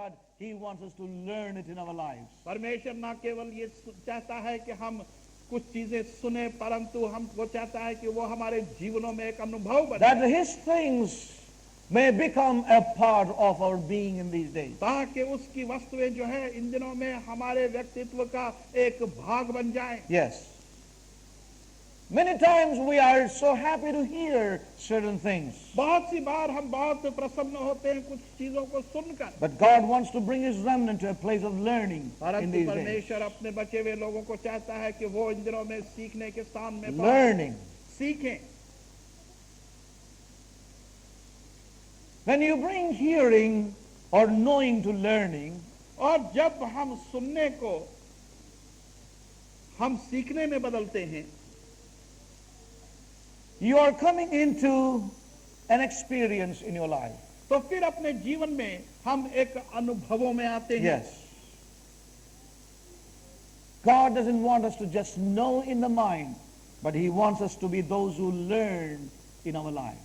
but He wants us to learn it in our lives. परमेश्वर ना केवल ये चाहता है कि हम कुछ चीजें सुने, परंतु वो चाहता है कि वो हमारे जीवनों में एक अनुभव बने, That His things may become a part of our being in these days. ताकि उसकी वस्तुएं जो है इन दिनों में हमारे व्यक्तित्व का एक भाग बन जाएं। Yes. Many times we are so happy to hear certain things. बहुत सी बार हम बहुत प्रसन्न होते हैं कुछ चीजों को सुनकर, But God wants to bring His remnant to a place of learning in परंतु these days. परमेश्वर अपने बचे हुए लोगों को चाहता है कि वो इन दिनों में सीखने के स्थान में Learning. सीखें। When you bring hearing or knowing to learning, और जब हम सुनने को हम सीखने में बदलते हैं, you are coming into an experience in your life. तो फिर अपने जीवन में हम एक अनुभवों में आते हैं। Yes. God doesn't want us to just know in the mind, but He wants us to be those who learn in our lives.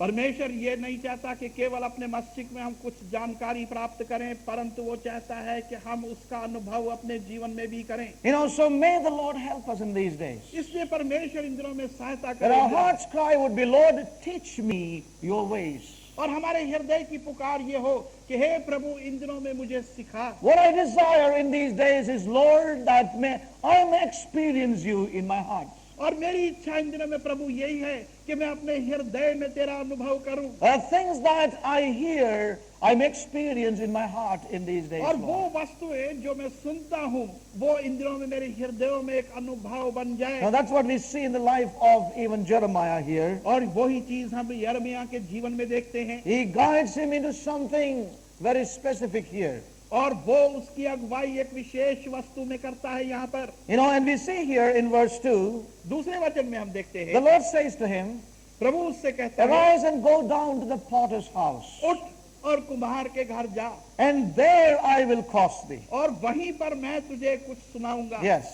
परमेश्वर ये नहीं चाहता कि केवल अपने मस्तिष्क में हम कुछ जानकारी प्राप्त करें, परंतु वो चाहता है कि हम उसका अनुभव अपने जीवन में भी करें। You know, so may the Lord help us in these days. इसलिए परमेश्वर इन दिनों में सहायता That our करे heart's cry would be, Lord, teach me your ways. और हमारे हृदय की पुकार ये हो कि हे प्रभु इन दिनों में मुझे सिखा। What I desire in these days is, Lord, that I may experience you in my heart. और मेरी इच्छा इन दिनों में प्रभु यही है कि मैं अपने हृदय में तेरा अनुभव करूं, Things that I hear, I may experience in my heart in these days. और वो Lord. वस्तुएं जो मैं सुनता हूं वो इन दिनों में मेरे हृदयों में एक अनुभव बन जाए। Now that's what we see in the life of even Jeremiah here. और वही चीज हम यिर्मयाह के जीवन में देखते हैं, He guides him into something very specific here. और वो उसकी अगुवाई एक विशेष वस्तु में करता है। यहाँ पर You know, and we see here in verse 2, दूसरे वचन में हम देखते the हैं, Lord says to him, प्रभु उससे कहता है, Arise and go down to the potter's house, उठ और कुम्हार के घर जा, and there I will cause thee. और वहीं पर मैं तुझे कुछ सुनाऊंगा। Yes.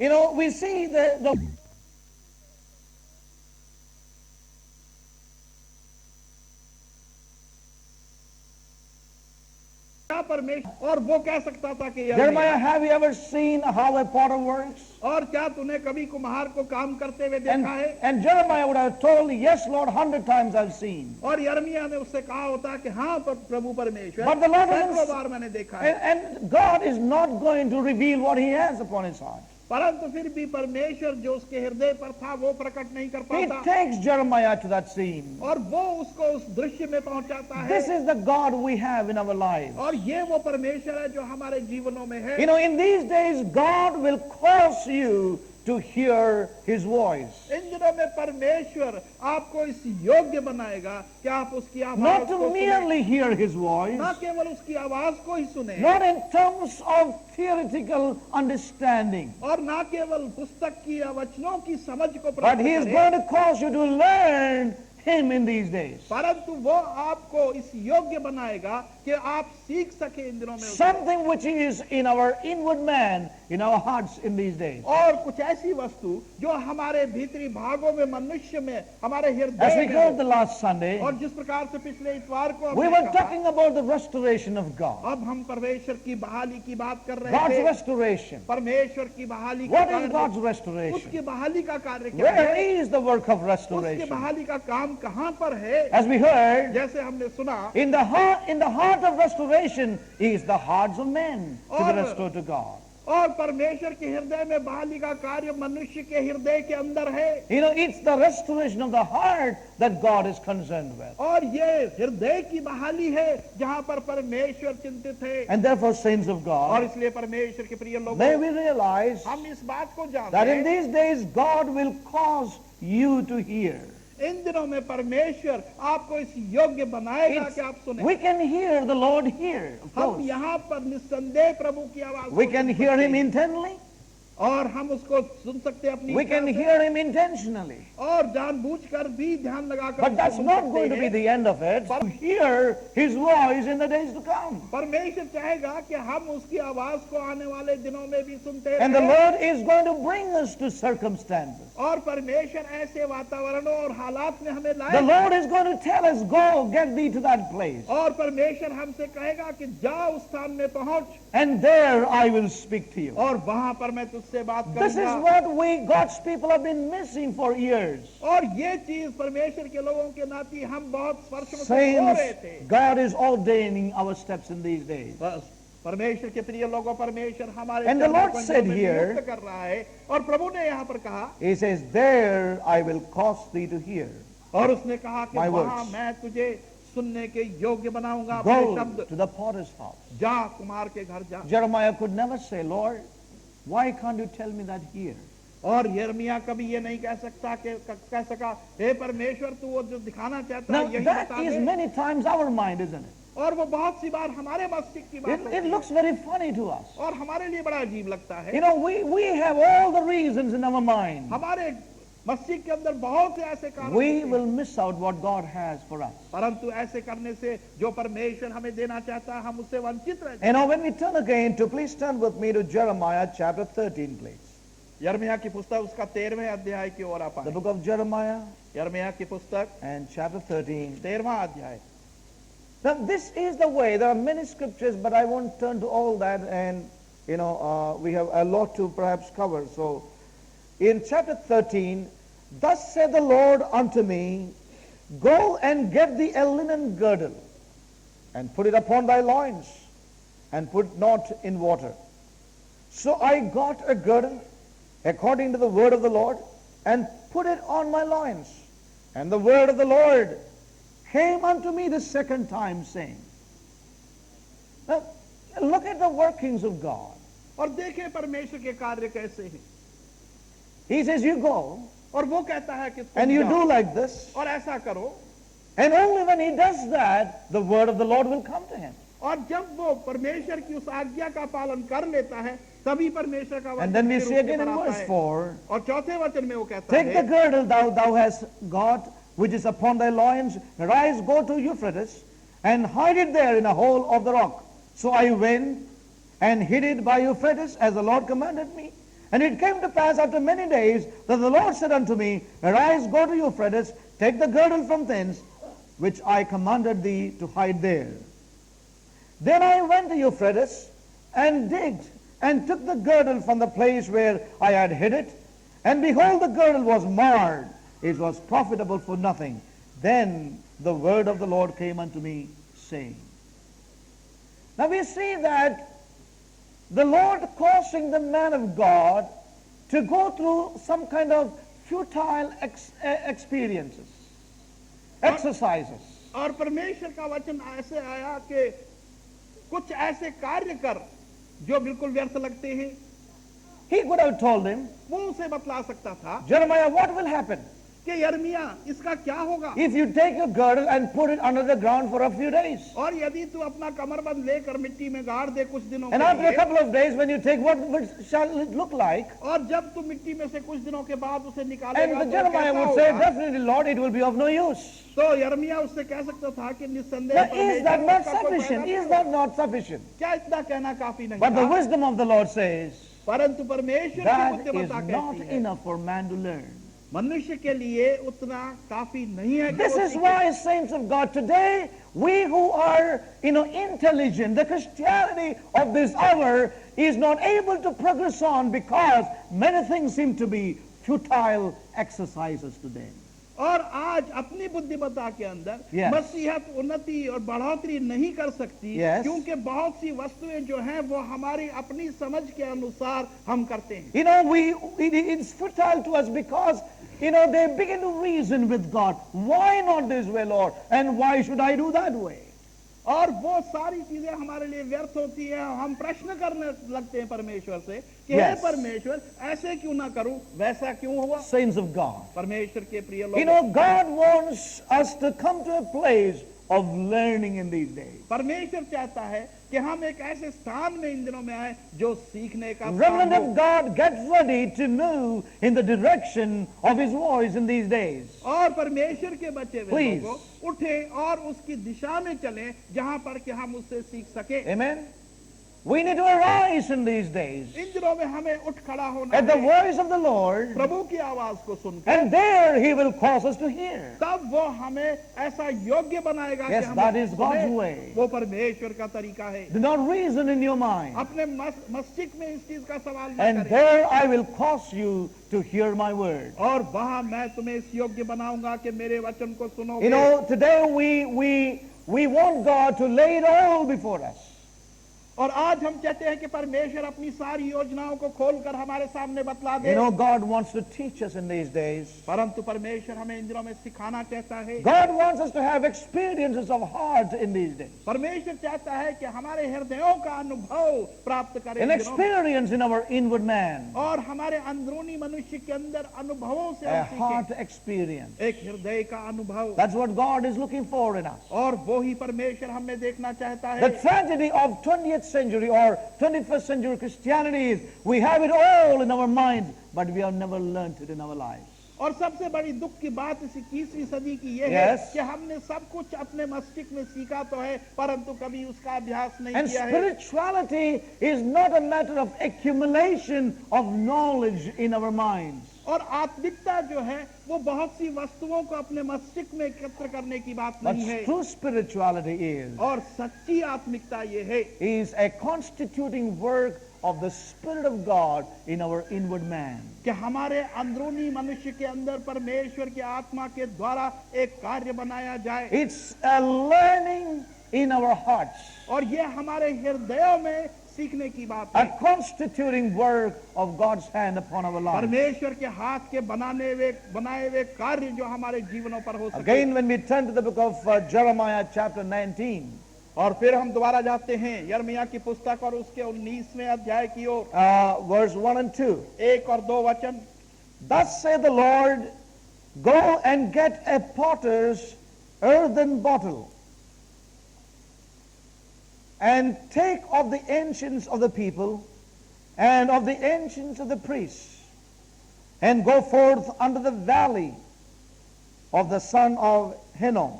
You know, we see the क्या परमेश्वर, और वो कह सकता था कि Jeremiah, have you ever seen how a potter works? और क्या तूने कभी कुम्हार को काम करते हुए देखा है? And Jeremiah would have told, yes, Lord, 100 times I've seen. और यिर्मयाह ने उससे कहा होता कि हाँ पर प्रभु परमेश्वर, But the Lord सैकड़ों doesn't- बार मैंने देखा है। And God is not going to reveal what He has upon His heart. परंतु फिर भी परमेश्वर जो उसके हृदय पर था वो प्रकट नहीं कर He पाता, takes Jeremiah to that scene. और वो उसको उस दृश्य में पहुंचाता This है। is the God we have in our lives. और ये वो परमेश्वर है जो हमारे जीवनों में है। You know, in these days, God will cause you to hear His voice. इन दिनों में परमेश्वर आपको इस योग्य बनाएगा कि आप उसकी आवाज Not को to सुने, merely hear His voice, ना केवल उसकी आवाज को ही सुने, not in terms of theoretical understanding, और ना केवल पुस्तक की या वचनों की समझ को but प्राप्त He is करें, going to cause you to learn Him in these days. परंतु वो आपको इस योग्य बनाएगा कि आप सीख सके इन दिनों में उसे। Something which is in our inward man, in our hearts in these days. और कुछ ऐसी वस्तु जो हमारे भीतरी भागों में, मनुष्य में, हमारे As हृदय we में heard हो। the last Sunday, और जिस प्रकार से पिछले इतवार को we हमने were कहा, talking about the restoration of God. अब हम परमेश्वर की बहाली की बात कर रहे God's थे। restoration. परमेश्वर की बहाली का What is कार्य, God's restoration? उसकी बहाली का कार्य क्या Where है? is the work of उसकी restoration? बहाली का काम कहाँ पर है? As we heard, जैसे हमने सुना, in the heart of restoration is the hearts of men to be restored to God. और परमेश्वर के हृदय में बहाली का कार्य मनुष्य के हृदय के अंदर है। You know, it's the restoration of the heart that God is concerned with. और ये हृदय की बहाली है जहाँ पर परमेश्वर चिंतित है। And therefore, saints of और God, इसलिए परमेश्वर के प्रिय may लोगों, we realize हम इस बात को जानते that in हैं, these days God will cause you to hear. इन दिनों में परमेश्वर आपको इस योग्य बनाएगा कि आप सुने। We can hear the Lord here, of हम course. यहाँ पर निस्संदेह प्रभु की आवाज We को can सुन hear सकते Him हैं। intently, और हम उसको सुन सकते हैं अपनी We can इच्छा से, hear him intentionally. और जानबूझकर भी ध्यान लगाकर But उसको that's सुन not सकते going to be हैं। the end of it. To hear his voice in the days to come. परमेश्वर चाहेगा कि हम उसकी आवाज को आने वाले दिनों में भी सुनते And the रहें, Lord is going to bring us to circumstances. और परमेश्वर ऐसे वातावरणों और हालात में हमें The लाए, Lord is going to tell us, go, get thee to that place. और परमेश्वर हमसे कहेगा कि जा उस स्थान में पहुंच, And there I will speak to you. और वहां पर मैं तुझसे बात This is करूंगा। what we, God's people, have been missing for years. और ये चीज परमेश्वर के लोगों के नाते हम बहुत वर्षों से हो रहे थे। Saints, God is ordaining our steps in these days. बस परमेश्वर के प्रिय लोगों, परमेश्वर हमारे And the चरणों Lord को said में here, नियुक्त कर रहा है, और प्रभु ने यहाँ पर कहा, He says, there I will cause thee to hear. और उसने कहा कि My वहां words. मैं तुझे सुनने के योग्य बनाऊंगा अपने Go शब्द। to the potter's house. जा कुम्हार के घर जा। Jeremiah could never say, Lord, why can't you tell me that here? और यिर्मयाह कभी ये नहीं कह कह सका, हे परमेश्वर तू वो जो दिखाना चाहता है Now, यही that बता is they. many times our mind, isn't it? और वो बहुत सी बार हमारे मस्तिष्क की बात It होती है, looks very funny to us. और हमारे लिए बड़ा अजीब लगता है। You know, we have all the reasons in our mind. हमारे मस्तिष्क के अंदर बहुत से ऐसे कारण We होते हैं, will miss out what God has for us. परंतु ऐसे करने से जो परमेश्वर हमें देना चाहता है हम उससे वंचित रह जाते You know, when we turn again to, please turn with me to Jeremiah chapter 13, please. हैं। यिर्मयाह की पुस्तक उसका 13वें अध्याय की ओर आप The आए। book of Jeremiah यिर्मयाह की पुस्तक and chapter 13. 13वां अध्याय। Now, this is the way. There are many scriptures, but I won't turn to all that, and, you know, we have a lot to perhaps cover. So, in chapter 13, thus said the Lord unto me, go and get thee a linen girdle, and put it upon thy loins, and put not in water. So I got a girdle, according to the word of the Lord, and put it on my loins. And the word of the Lord came unto me the second time, saying. Now, look at the workings of God. और देखें परमेश्वर के कार्य कैसे हैं। He says, you go, और वो कहता है कि तुम and you जाओ, do like this, और ऐसा करो, and only when he does that, the word of the Lord will come to him. और जब वो परमेश्वर की उस आज्ञा का पालन कर लेता है तभी परमेश्वर का And then we वचन see के रूप again में in आता verse है। 4, और चौथे वचन में वो कहता take the है, girdle thou hast got, which is upon thy loins, rise, go to Euphrates, and hide it there in a hole of the rock. So I went and hid it by Euphrates, as the Lord commanded me. And it came to pass after many days that the Lord said unto me, arise, go to Euphrates, take the girdle from thence, which I commanded thee to hide there. Then I went to Euphrates and digged, and took the girdle from the place where I had hid it. And behold, the girdle was marred. It was profitable for nothing. Then the word of the Lord came unto me, saying. Now we see that the Lord causing the man of God to go through some kind of futile experiences, exercises. और परमेश्वर का वचन ऐसे आया कि कुछ ऐसे कार्य कर जो बिल्कुल व्यर्थ लगते हैं। He could have told him, वो उसे बतला सकता था Jeremiah, what will happen कि यिर्मयाह इसका क्या होगा, if you take your girdle and put it under the ground for a few days? और यदि तू अपना कमरबंद लेकर मिट्टी में गाड़ दे कुछ दिनों And के after a लिए, couple of days, when you take, what shall it look like? और जब तू मिट्टी में से कुछ दिनों के बाद उसे And निकालेगा the तो Jeremiah कैसा would say, होगा? definitely, Lord, it will be of no use. तो यिर्मयाह उससे कह सकता था कि निस्संदेह Now, is that परमेश्वर not का कोई sufficient? फायदा Is नहीं that होगा। not sufficient? क्या इतना कहना काफी नहीं But the था? wisdom of the Lord says, परंतु परमेश्वर की that is बुद्धिमत्ता not कहती है enough for man to learn. मनुष्य के लिए उतना काफी नहीं है कि This वो is सीखे। why, saints of God, today, we who are, intelligent, the Christianity of this hour is not able to progress on because many things seem to be futile exercises today. और आज अपनी बुद्धिमत्ता के अंदर Yes. मसीहत उन्नति और बढ़ोतरी नहीं कर सकती, Yes. क्योंकि बहुत सी वस्तुएं जो हैं वो हमारी अपनी समझ के अनुसार हम करते हैं। It's futile to us because, they begin to reason with God. Why not this way, Lord? And why should I do that way? और वो सारी चीजें हमारे लिए व्यर्थ होती हैं। हम प्रश्न करने लगते हैं परमेश्वर से कि Yes. हे परमेश्वर, ऐसे क्यों ना करूं, वैसा क्यों हुआ। Saints of God. परमेश्वर के प्रिय लोग, God wants us to come to a place of learning in these days. परमेश्वर चाहता है कि हम एक ऐसे स्थान में इन दिनों में आए जो सीखने का Remnant स्थान हो। of God, get ready to move in the direction of His voice in these days. और परमेश्वर के बचे हुए Please. लोगों उठे और उसकी दिशा में चलें जहां पर कि हम उससे सीख सके। Amen. We need to arise in these days इन दिनों में हमें उठ खड़ा होना at the है voice of the Lord, प्रभु की आवाज को सुनकर, and there He will cause us to hear. तब वो हमें ऐसा योग्य बनाएगा Yes, कि हम that is God's सुने। way. वो परमेश्वर का तरीका है। Do not reason in your mind. अपने मस्तिष्क में इस चीज का सवाल न And करें। there I will cause you to hear my word. और वहां मैं तुम्हें इस योग्य बनाऊंगा कि मेरे वचन को सुनोगे। You know, today we want God to lay it all before us. और आज हम चाहते हैं कि परमेश्वर अपनी सारी योजनाओं को खोलकर हमारे सामने बतला दे। You know, God wants to teach us in these days. परंतु परमेश्वर हमें इन दिनों में सिखाना चाहता है। God wants us to have experiences of heart in these days. परमेश्वर चाहता है कि हमारे हृदयों का अनुभव प्राप्त करें An इन दिनों में। experience in our inward man. और हमारे अंदरूनी मनुष्य के अंदर अनुभवों से A हम heart सीखें। experience. एक हृदय का अनुभव। That's what God is looking for in us. और वो ही परमेश्वर हमें देखना चाहता The है। tragedy of 20th century or 21st century Christianity is we have it all in our minds, but we have never learned it in our lives. और सबसे बड़ी दुख की बात इस 21वीं सदी की ये Yes. है कि हमने सब कुछ अपने मस्तिष्क में सीखा तो है, परंतु कभी उसका अभ्यास नहीं And किया है। spirituality is not a matter of accumulation of knowledge in our minds. और आत्मिकता जो है वो बहुत सी वस्तुओं को अपने मस्तिष्क में एकत्र करने की बात But नहीं है। true spirituality is और सच्ची आत्मिकता ये है a constituting work of the Spirit of God in our inward man. कि हमारे अंदरूनी मनुष्य के अंदर परमेश्वर की आत्मा के द्वारा एक कार्य बनाया जाए। It's a learning in our hearts, और ये हमारे हृदयों में सीखने की बात a है। constituting work of God's hand upon our lives. परमेश्वर के हाथ के बनाए हुए कार्य जो हमारे जीवनों पर हो सके। Again, when we turn to the book of Jeremiah chapter 19, और फिर हम दोबारा जाते हैं यिर्मयाह की पुस्तक और उसके 19वें अध्याय की ओर, verse 1 and 2. 1 और 2 वचन। Thus saith the Lord, go and get a potter's earthen bottle, and take of the ancients of the people, and of the ancients of the priests, and go forth unto the valley of the son of Hinnom,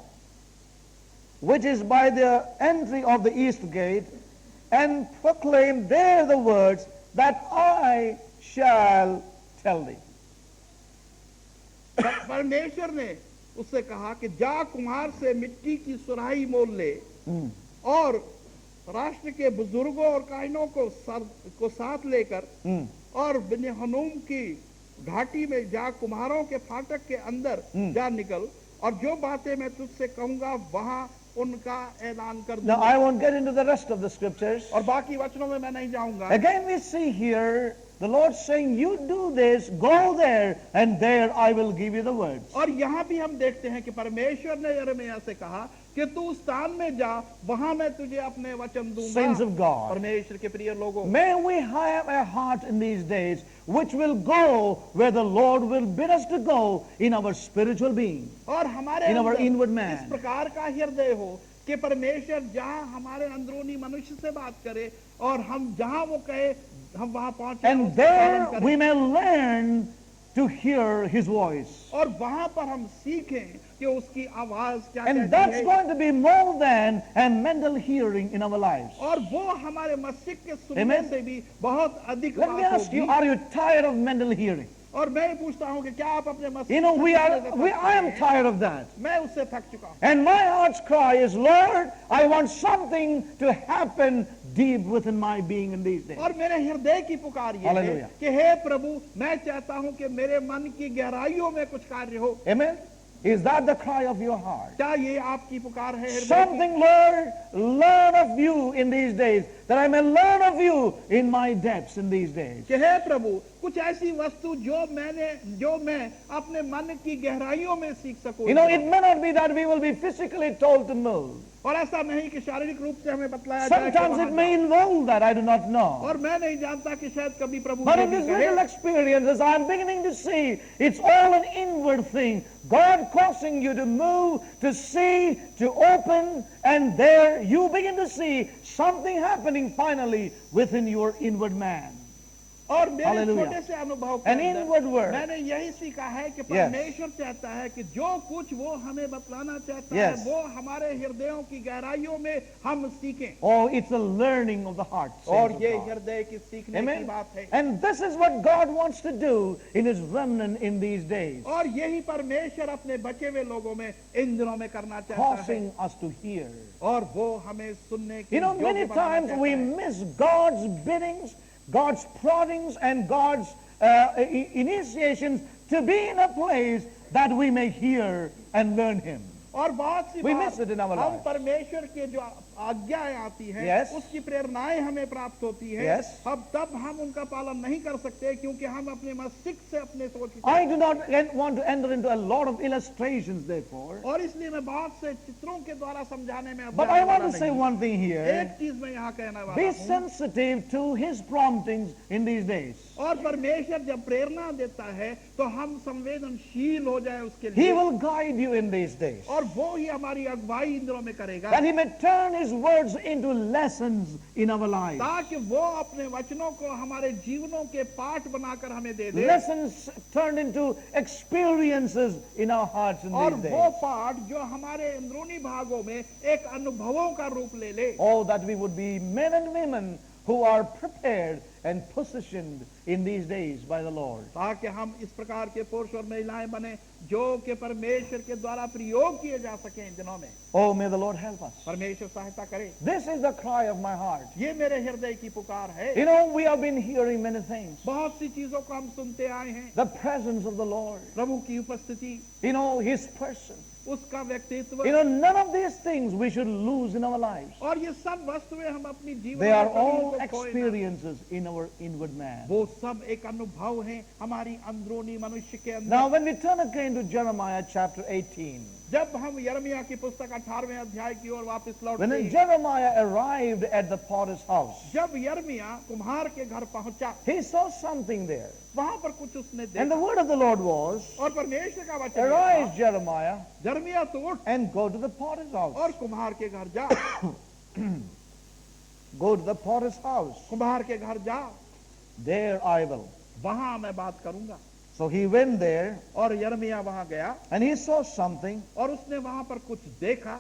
which is by the entry of the east gate, and proclaim there the words that I shall tell thee. परमेश्वर ने उससे कहा कि जा कुम्हार से मिट्टी की सुराही मोल ले और राष्ट्र के बुजुर्गों और काहिनों को साथ लेकर और बिन हनूम की घाटी में जा कुम्हारों के फाटक के अंदर जा निकल और जो बातें मैं तुझसे कहूंगा वहां उनका ऐलान कर Now, दूंगा। I won't get into the rest of the scriptures. और बाकी वचनों में मैं नहीं जाऊंगा। Again, we see here the Lord saying, you do this, go there, and there I will give you the words. और यहाँ भी हम देखते हैं कि परमेश्वर ने यिर्मयाह से कहा कि तू उस स्थान में जा, वहां मैं तुझे अपने वचन दूंगा। Saints of God, परमेश्वर के प्रिय लोगों, may we have a heart in these days which will go where the Lord will bid us to go in our spiritual being. और हमारे In our अंदर inward man. इस प्रकार का हृदय हो कि परमेश्वर जहां हमारे अंदरूनी मनुष्य से बात करे और हम जहां वो कहे हम वहां पहुंचे And उसका पालन there करें। we may learn to hear His voice. और वहां पर हम सीखें कि उसकी आवाज क्या And कहती that's है। going to be more than a mental hearing in our lives. और वो हमारे मस्तिष्क के सुनने Amen. से भी बहुत अधिक Let me बात ask you, होगी। are you tired of mental hearing? और मैं पूछता हूँ कि क्या आप अपने मस्तिष्क You know, से सुनने से थक I am चुके हैं? tired of that. मैं उससे थक चुका हूँ। And my heart's cry is, Lord, I want something to happen deep within my being in these days. और मेरे हृदय की पुकार ये है Hallelujah. कि हे प्रभु मैं चाहता हूँ कि मेरे मन की गहराइयों में कुछ कार्य हो। Amen? Is that the cry of your heart? क्या ये आपकी पुकार है हृदय की? Something, Lord, learn of you in these days, that I may learn of you in my depths in these days. कि हे प्रभु कुछ ऐसी वस्तु जो मैं अपने मन की गहराइयों में सीख सकूं। You know, it may not be that we will be physically told to move. और ऐसा नहीं कि शारीरिक रूप से हमें बतलाया जाए कि Sometimes वहां it may involve that, I do not जाओ। know. और मैं नहीं जानता कि शायद कभी प्रभु But ये in भी this कहे। little experiences, I'm beginning to see it's all an inward thing. God causing you to move, to see, to open, and there you begin to see something happening finally within your inward man. और मेरे Hallelujah. छोटे से अनुभव के An अंदर inward word. मैंने यही सीखा है कि Yes. परमेश्वर चाहता है कि जो कुछ वो हमें बतलाना चाहता Yes. है वो हमारे हृदयों की गहराइयों में हम सीखें। Oh, it's a learning of the heart. और saints ये of God. हृदय की सीखने की Amen. बात है। And this is what God wants to do in His remnant in these days, और यही परमेश्वर अपने बचे हुए लोगों में इन दिनों में करना चाहता है causing us to hear. और वो हमें सुनने की You know, योग्य many बनाना times चाहता we है। miss God's biddings, God's proddings, and God's initiations to be in a place that we may hear and learn Him. और बहुत सी We bar miss it in our हम lives. परमेश्वर के जो आज्ञाएं आती हैं Yes. उसकी प्रेरणाएं हमें प्राप्त होती है Yes. अब तब हम उनका पालन नहीं कर सकते क्योंकि हम अपने मस्तिष्क से अपने सोच I do not want to enter into a lot of illustrations, therefore, और इसलिए मैं बहुत से चित्रों के द्वारा समझाने में अब but जाने I want वाला to say नहीं। one thing here. एक चीज मैं यहाँ कहने वाला Be हूँ sensitive to His promptings in these days. और परमेश्वर जब प्रेरणा देता है तो हम संवेदनशील हो जाए उसके He लिए will guide you in these days, और वो ही हमारी अगुवाई इन दिनों में करेगा that He may turn His words into lessons in our lives. ताकि वो अपने वचनों को हमारे जीवनों के पाठ बनाकर हमें दे दे Lessons turned into experiences in our hearts in और these वो days. पाठ जो हमारे अंदरूनी भागों में एक अनुभवों का रूप ले ले Oh, that we would be men and women who are prepared and positioned in these days by the Lord. ताकि हम इस प्रकार के पुरुष और महिलाएं बने जो कि परमेश्वर के द्वारा प्रयोग किए जा सके इन दिनों में। Oh, may the Lord help us. परमेश्वर सहायता करे। This is the cry of my heart. ये मेरे हृदय की पुकार है। You know, we have been hearing many things. बहुत सी चीजों को हम सुनते आए हैं। The presence of the Lord. प्रभु की उपस्थिति, You know, His person. उसका व्यक्तित्व You know, none of these things we should lose in our lives. और ये सब वस्तुएं हम अपनी जीवन They are में कभी all इनको खोए ना। experiences in our inward man. वो सब एक अनुभव है हमारी अंदरूनी मनुष्य के अंदर। Now, when we turn again to Jeremiah chapter 18, जब हम यिर्मयाह की पुस्तक 18वें अध्याय की ओर वापस लौटते when हैं, Jeremiah arrived at the potter's house, जब यिर्मयाह कुम्हार के घर पहुंचा he saw something there. वहां पर कुछ उसने And the देखा word of the Lord was, और परमेश्वर का वचन ये arise, था, Jeremiah, यिर्मयाह तो उठ and go to the potter's house. और कुम्हार के घर जा। Go to the potter's house. कुम्हार के घर जा, There I will. वहां मैं बात करूंगा। So he went there और यिर्मयाह वहां गया and he saw something. और उसने वहां पर कुछ देखा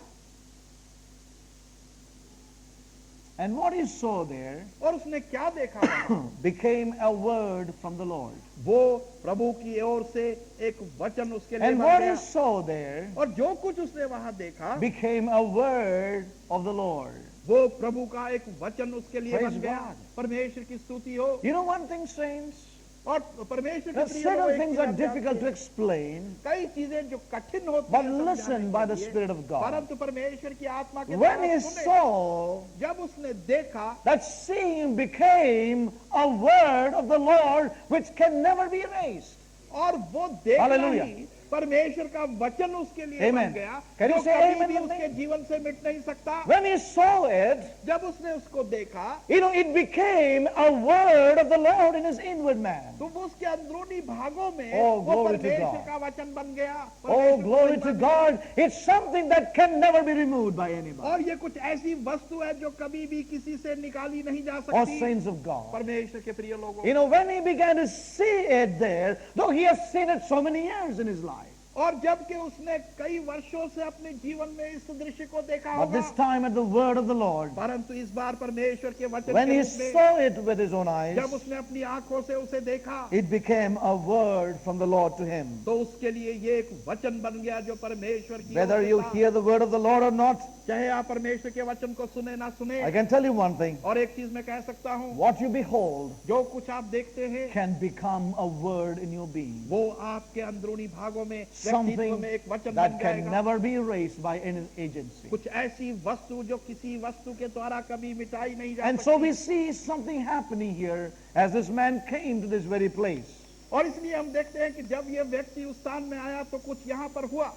And what he saw there और उसने क्या देखा वहां? became a word from the Lord. वो प्रभु की ओर से एक वचन उसके लिए And बन what गया he saw there और जो कुछ उसने वहां देखा became a word of the Lord. वो प्रभु का एक वचन उसके लिए Praise बन गया। God. परमेश्वर की स्तुति हो। You know one thing, saints? और परमेश्वर There के are प्रिय लोगों, certain एक things चीज are आप difficult जानते to हैं, explain, कई चीजें जो कठिन होती but हैं समझाने listen by के the लिए, Spirit of God. परंतु परमेश्वर की आत्मा के When द्वारा he सुने, saw जब उसने देखा that seeing became a word of the Lord which can never be erased. और वो देखना Hallelujah. ही परमेश्वर का वचन उसके लिए Amen. बन गया Can you जो say कभी amen भी with me? उसके जीवन से मिट नहीं सकता। When he saw it, जब उसने उसको देखा you know, it became a word of the Lord in his inward man. तो वो उसके अंदरूनी भागों में Oh, वो glory to परमेश्वर God. का वचन बन गया। Oh, परमेश्वर glory का to वचन बन God. It's something that can never be removed by गया। anybody. और ये कुछ ऐसी वस्तु है जो कभी भी किसी से निकाली नहीं जा Oh, सकती। saints of God. परमेश्वर के प्रिय लोगों, You know, when he began to see it there, though he has seen it so many years in his life, और जबकि उसने कई वर्षों से अपने जीवन में इस दृश्य को देखा but होगा, this time at the word of the Lord, परंतु इस बार परमेश्वर के वचन when के he रूप में saw it with his own eyes, जब उसने अपनी आंखों से उसे देखा it became a word from the Lord to him. तो उसके लिए ये एक वचन बन गया जो परमेश्वर की Whether ओर से you था। hear the word of the Lord or not, चाहे आप परमेश्वर के वचन को सुने ना सुने, I can tell you one thing. और एक चीज मैं कह सकता हूँ, What you behold जो कुछ आप देखते हैं can become a word in your being. वो आपके अंदरूनी भागों में व्यक्तित्व में एक something वचन that बन can जाएगा। never be erased by any agency. कुछ ऐसी वस्तु जो किसी वस्तु के द्वारा कभी मिटाई नहीं जा And so सकती। we see something happening here as this man came to this very place. और इसलिए हम देखते हैं कि जब ये व्यक्ति उस स्थान में आया तो कुछ यहाँ पर हुआ।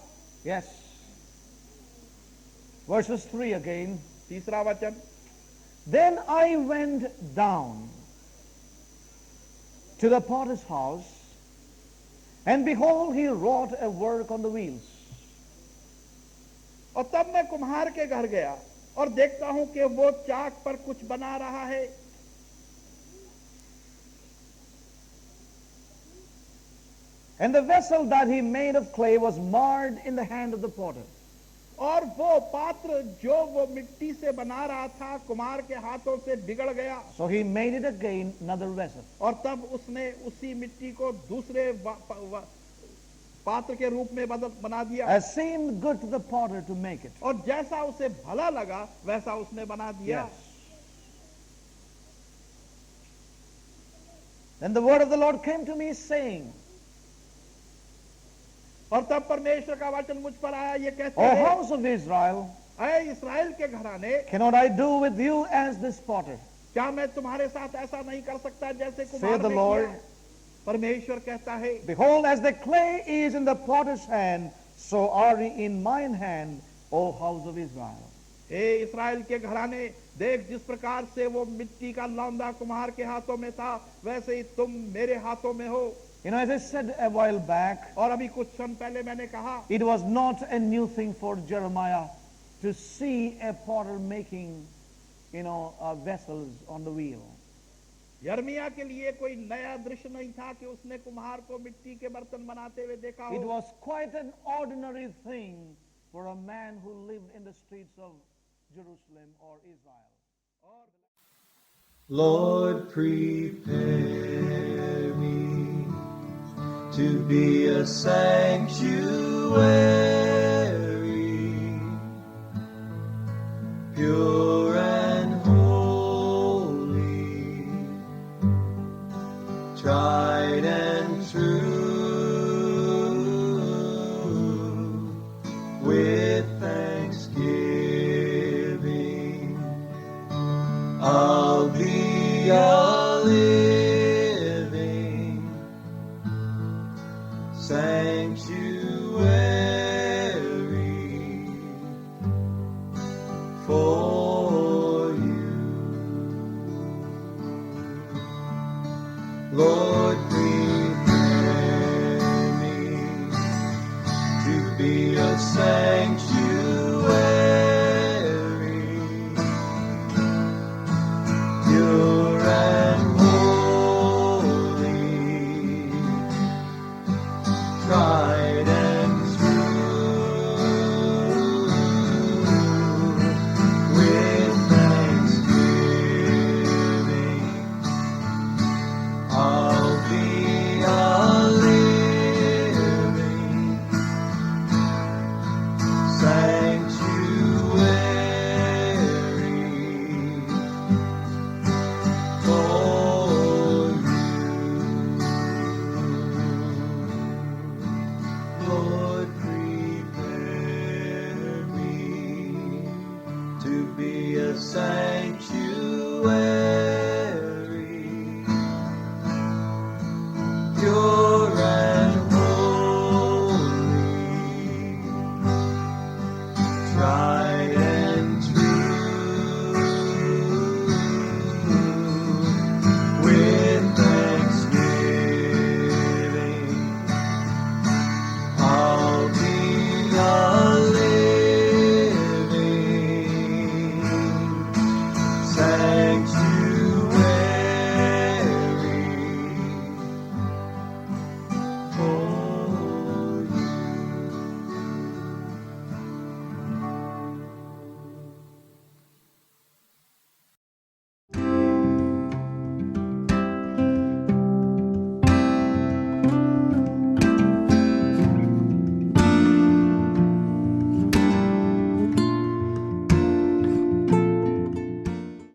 Yes. Verses 3 again. तीसरा वचन, Then I went down to the potter's house, and behold, he wrought a work on the wheels. और तब मैं कुम्हार के घर गया और देखता हूं कि वो चाक पर कुछ बना रहा है। And the vessel that he made of clay was marred in the hand of the potter. और वो पात्र जो वो मिट्टी से बना रहा था कुम्हार के हाथों से बिगड़ गया। So he made it again another vessel. और तब उसने उसी मिट्टी को दूसरे पात्र के रूप में बना दिया। As seemed good to the potter to make it. और जैसा उसे भला लगा वैसा उसने बना दिया। Yes. Then the word of the Lord came to me saying, और तब परमेश्वर का वचन मुझ पर आया, ये कहते O हैं, house of Israel, ऐ इस्राएल के घराने, cannot I do with you as this potter? क्या मैं तुम्हारे साथ ऐसा नहीं कर सकता जैसे Say कुम्हार the ने Lord. किया? परमेश्वर कहता है, Behold, as the clay is in the potter's hand, so are ye in mine hand, O house of Israel. हे इस्राएल के घराने, देख जिस प्रकार से वो मिट्टी का लौंदा कुम्हार के हाथों में था वैसे ही तुम मेरे हाथों में हो। You know, as I said a while back, और अभी कुछ क्षण पहले मैंने कहा, it was not a new thing for Jeremiah to see a potter making, vessels on the wheel. यर्मिया के लिए कोई नया दृश्य नहीं था कि उसने कुम्हार को मिट्टी के बर्तन बनाते हुए देखा It हो। was quite an ordinary thing for a man who lived in the streets of Jerusalem or Israel. Lord, prepare me to be a sanctuary, pure and holy, tried and true, with thanksgiving. I'll be a living sanctuary for you. Lord,